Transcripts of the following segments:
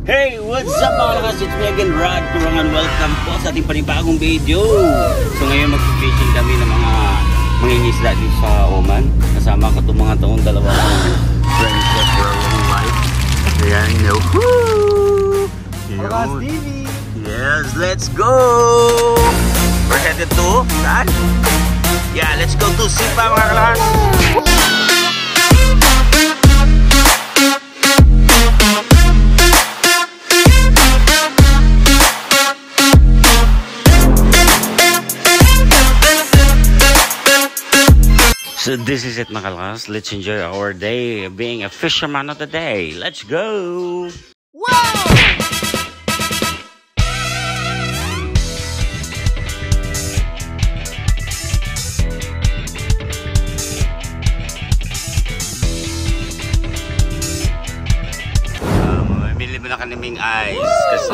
Hey, what's up mga lakas? It's me again, Rod Turangan. Welcome po sa ating panibagong video. So ngayon mag-fishing kami ng mga mangingisda dito sa Oman. Kasama ko itong mga taong dalawang friends of your wife. Ayan, woohoo! Yes, let's go! We're headed to, saan? Yeah, let's go to Sipa mga lakas! So this is it mga kalakas. Let's enjoy our day being a fisherman of the day. Let's go! Wow! Mamili mo na kaniming ice kasi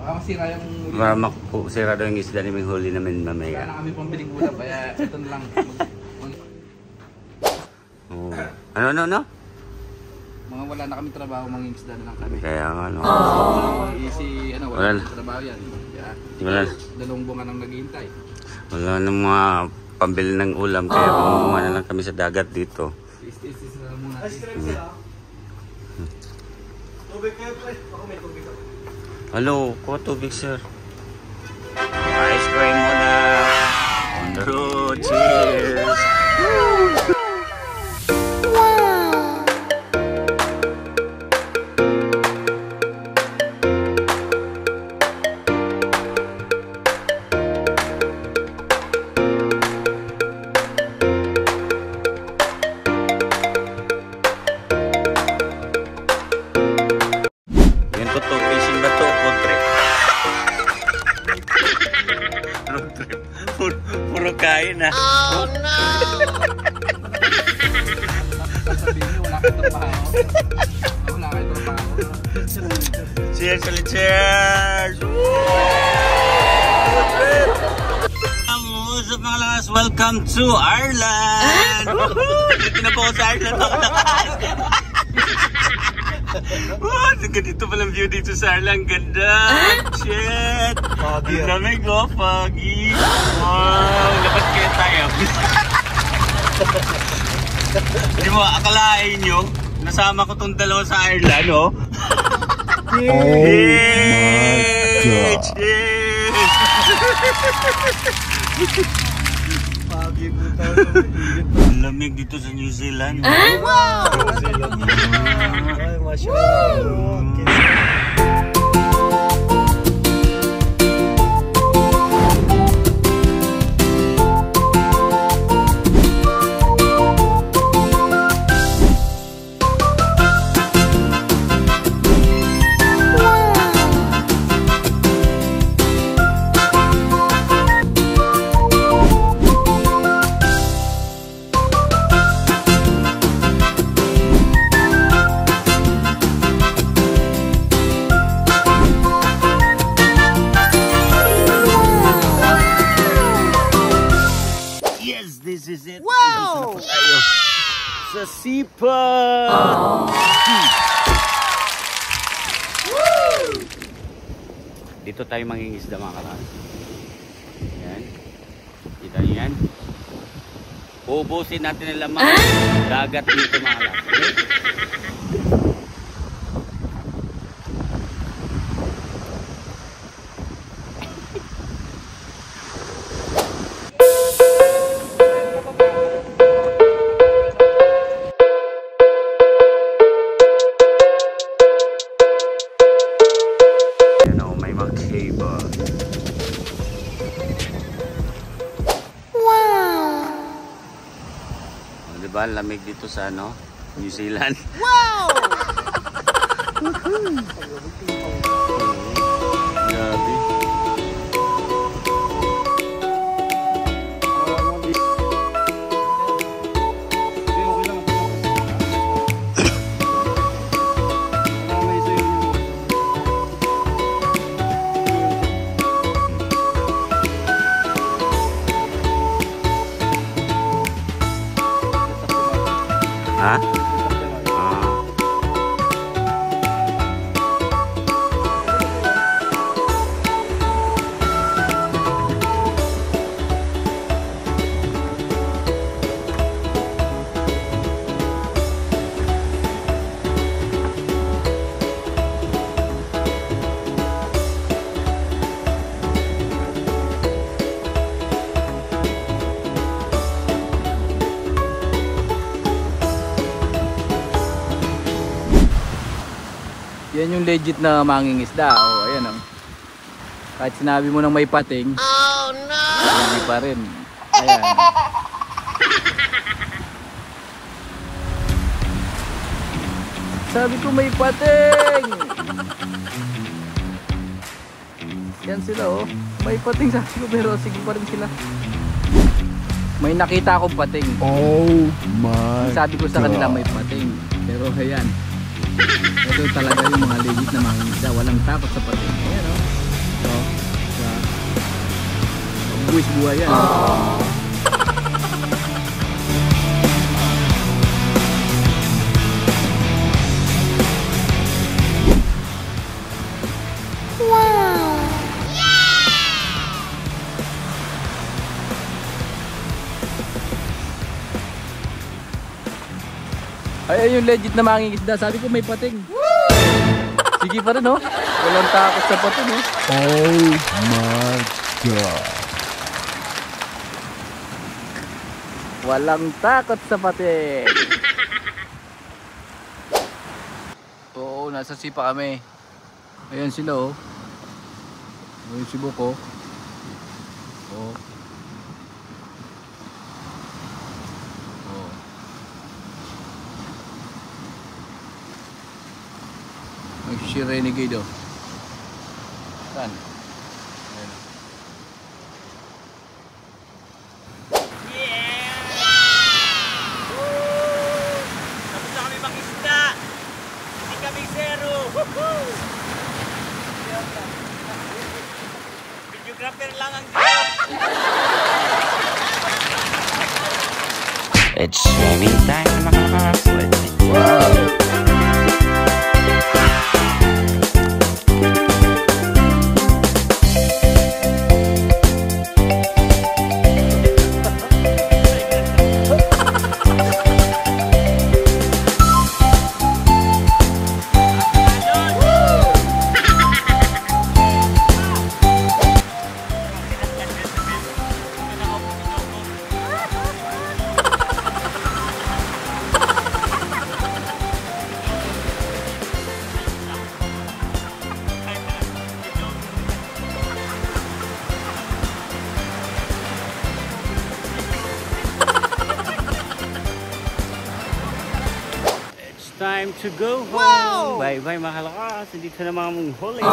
baka masira yung huli. baka makusira daw yung isda namin huli namin mamaya. Wala na kami pambiling ulam, kaya ito na lang. Oh. Ano? Mga wala na kami trabaho, mangingisda na lang kami. Kaya nga no. Easy, ano, Wala. wala na trabaho yan. Kaya, Wala. dalawang bunga nang naghihintay. Wala nang mga pambili ng ulam kaya kumuha na lang kami sa dagat dito. Is na lang muna. Tubig kayo pre, ako may tubig ako. Hello, kuha tubig sir. Ice cream muna. On the road, cheers! Yan to, fishing ba to? Road trip. Road trip. Puro kain na. Oh no! Sasabihin niyo, wala kayong trabaho. Wala kayong trabaho. Cheers ulit, cheers! What's up mga lakas? Welcome to Ireland! Dito na po ako sa Ireland mga lakas! Wow, ganito palang view dito sa Ireland. Ganda! Shit! Ang lamig oh, foggy! Wow! Dapat kaya tayo. Hindi mo, akalain nyo, nasama ko tong dalawa sa Ireland, oh! Oh my God! Cheers! Ang lamig dito sa New Zealand. Wow! Ay, mashallah. This is it. Wow! Sa Sipa! Dito tayo mangingisda mga kalas. Yan. Kita niyo yan. Ubusin natin ang laman. Dagat dito mga kalas. Okay? Diba, lamig dito sa ano, New Zealand. Wow! Grabe. Ha? Yan yung legit na mangingisda. Oh, ayan oh. Kahit sinabi mo nang may pating, oh no! Hindi pa rin. Ayan. Sabi ko may pating! Yan sila oh. May pating sabi ko pero sige pa rin sila. May nakita akong pating. Oh my Sabi ko sa kanila may pating. Pero ayan. Ito talaga yung mga legit na mangingisda. Walang takot sa pating. Ayan o. Buwis buhay yan. Ay, yung legit na mangingisda. Sabi ko may pating. Sige pa rin, oh. Walang takot sa pating, oh. Oh my God. Walang takot sa pating. Oo, nasa sipa kami. Ayan sila, oh. Ayan si Buko. Oh. Si Renegade oh. Saan? Ayan. Tapos na kami mangisda. Hindi kami zero. Videographer lang ang It's swimming time mga kapatid. Wow! Time to go home. Wow! Bye bye mga kalakas. Dito na mga mong huli.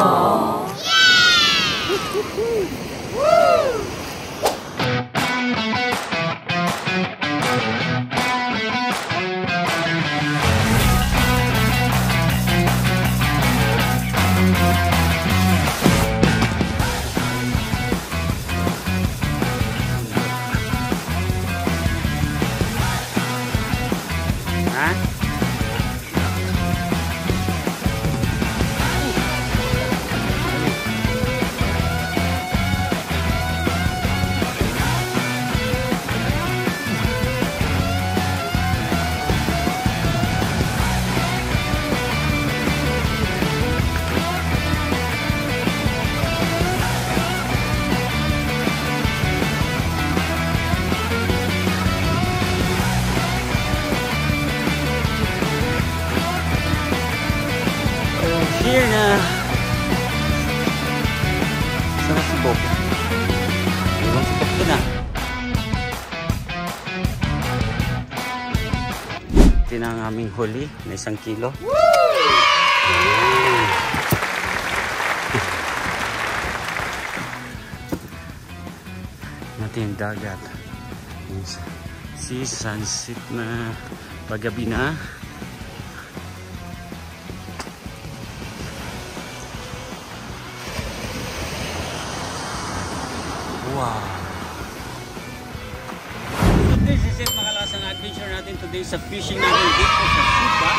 Ha? Here na. Sana si Bob. Iwan si Bob na. Ito na ang aming huli na 1 kilo. Natin yung dagat. Si sunset na paggabi na. Wow! So this is it mga kalas ang adventure natin today sa fishing natin dito sa Sipa.